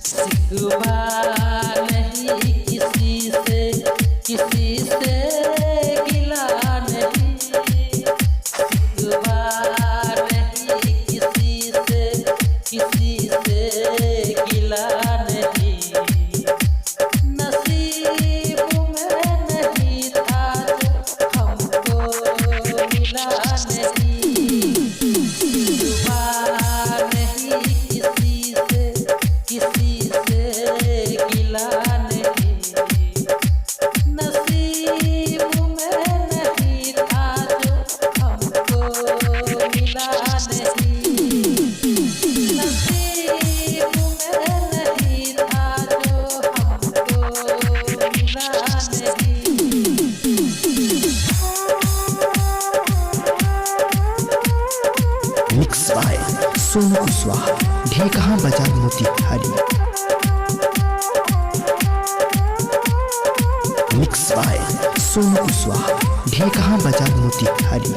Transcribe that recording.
सिकवा नहीं किसी से, किसी से गिला नहीं, सिकवा नहीं किसी से, किसी से गिला नहीं, नसीब में नहीं था जो हमको मिला नहीं, सिकवा नहीं किसी से, किसी से गिला नहीं, नसीब में नहीं था जो हमको मिला नहीं, नसीब में नहीं था जो हमको मिला नहीं। मिक्स बाय सोनू कुशवाहा, ढेकहा बाजार मोतिहारी। मिक्स बाय सोनू कुशवाहा, ढेकहा बाजार मोतिहारी।